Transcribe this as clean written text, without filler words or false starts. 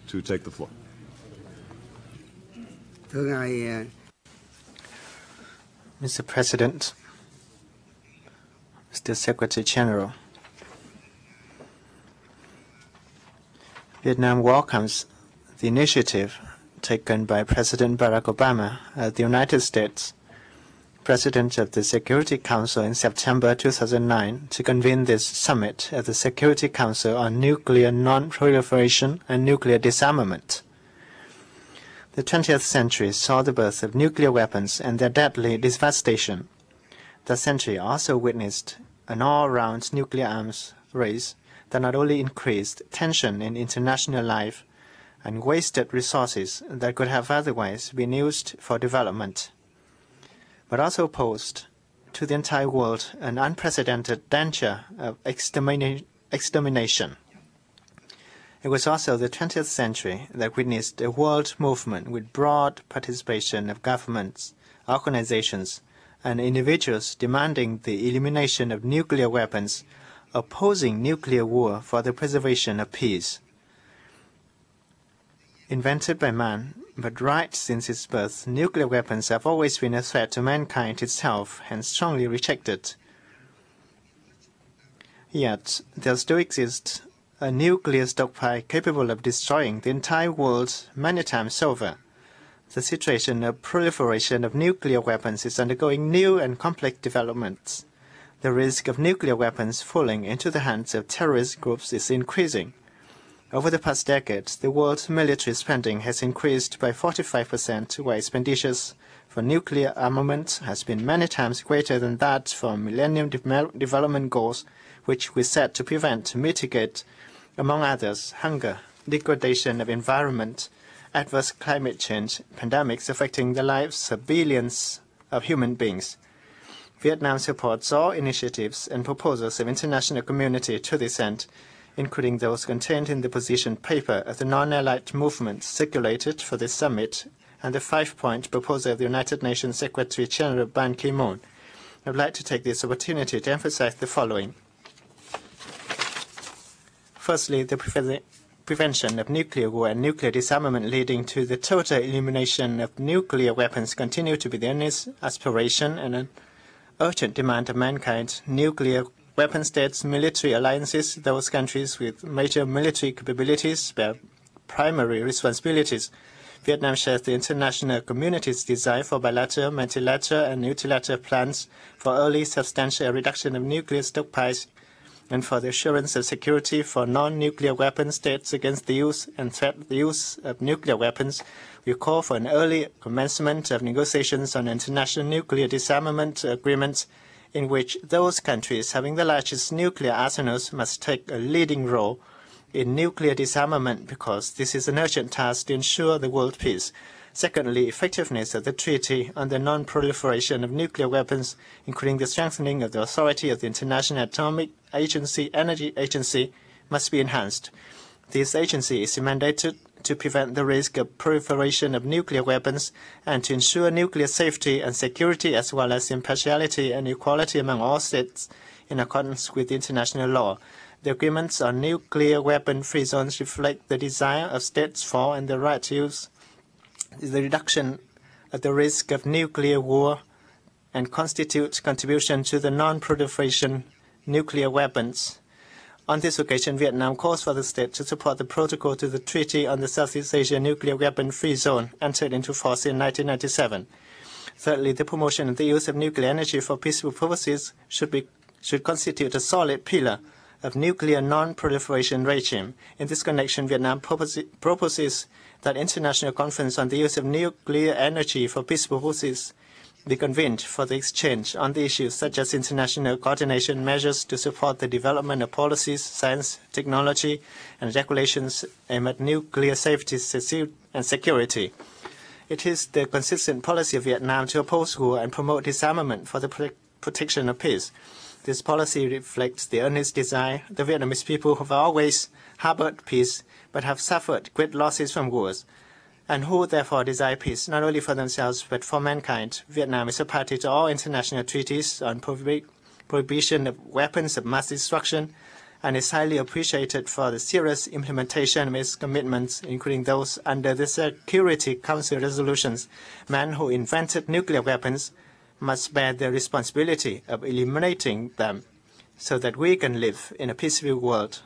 to take the floor. Mr. President, Mr. Secretary General, Vietnam welcomes the initiative taken by President Barack Obama of the United States, President of the Security Council in September 2009, to convene this summit of the Security Council on nuclear non-proliferation and nuclear disarmament. The 20th century saw the birth of nuclear weapons and their deadly devastation. The century also witnessed an all-round nuclear arms race that not only increased tension in international life and wasted resources that could have otherwise been used for development, but also posed to the entire world an unprecedented danger of extermination. It was also the 20th century that witnessed a world movement with broad participation of governments, organizations, and individuals demanding the elimination of nuclear weapons, opposing nuclear war for the preservation of peace. Invented by man, but right since its birth, nuclear weapons have always been a threat to mankind itself and strongly rejected. Yet, there still exists a nuclear stockpile capable of destroying the entire world many times over. The situation of proliferation of nuclear weapons is undergoing new and complex developments. The risk of nuclear weapons falling into the hands of terrorist groups is increasing. Over the past decades, the world's military spending has increased by 45%, while expenditures for nuclear armament has been many times greater than that for Millennium Development Goals, which we set to prevent, mitigate, among others, hunger, degradation of environment, adverse climate change, pandemics affecting the lives of billions of human beings. Vietnam supports all initiatives and proposals of international community to this end, including those contained in the position paper of the non-allied movement circulated for this summit and the 5-point proposal of the United Nations Secretary General Ban Ki-moon. I would like to take this opportunity to emphasize the following. Firstly, the prevention of nuclear war and nuclear disarmament leading to the total elimination of nuclear weapons continue to be the earnest aspiration and an urgent demand of mankind. Nuclear weapon states, military alliances, those countries with major military capabilities bear primary responsibilities. Vietnam shares the international community's desire for bilateral, multilateral, and multilateral plans for early substantial reduction of nuclear stockpiles and for the assurance of security for non-nuclear weapon states against the use and threat the use of nuclear weapons. We call for an early commencement of negotiations on international nuclear disarmament agreements in which those countries having the largest nuclear arsenals must take a leading role in nuclear disarmament because this is an urgent task to ensure the world peace. Secondly, effectiveness of the Treaty on the Non-Proliferation of Nuclear Weapons, including the strengthening of the authority of the International Atomic Energy Agency, must be enhanced. This agency is mandated to prevent the risk of proliferation of nuclear weapons and to ensure nuclear safety and security as well as impartiality and equality among all states in accordance with international law. The agreements on nuclear weapon-free zones reflect the desire of states for and the right to use the reduction of the risk of nuclear war and constitute contribution to the non-proliferation nuclear weapons. On this occasion, Vietnam calls for the state to support the protocol to the Treaty on the Southeast Asia Nuclear Weapon-Free Zone, entered into force in 1997. Thirdly, the promotion of the use of nuclear energy for peaceful purposes should constitute a solid pillar of nuclear non-proliferation regime. In this connection, Vietnam proposes that International Conference on the Use of Nuclear Energy for Peaceful Purposes be convened for the exchange on the issues such as international coordination measures to support the development of policies, science, technology, and regulations aimed at nuclear safety and security. It is the consistent policy of Vietnam to oppose war and promote disarmament for the protection of peace. This policy reflects the earnest desire of the Vietnamese people who have always harbored peace but have suffered great losses from wars, and who therefore desire peace not only for themselves but for mankind. Vietnam is a party to all international treaties on prohibition of weapons of mass destruction and is highly appreciated for the serious implementation of its commitments, including those under the Security Council resolutions. Men who invented nuclear weapons must bear the responsibility of eliminating them so that we can live in a peaceful world.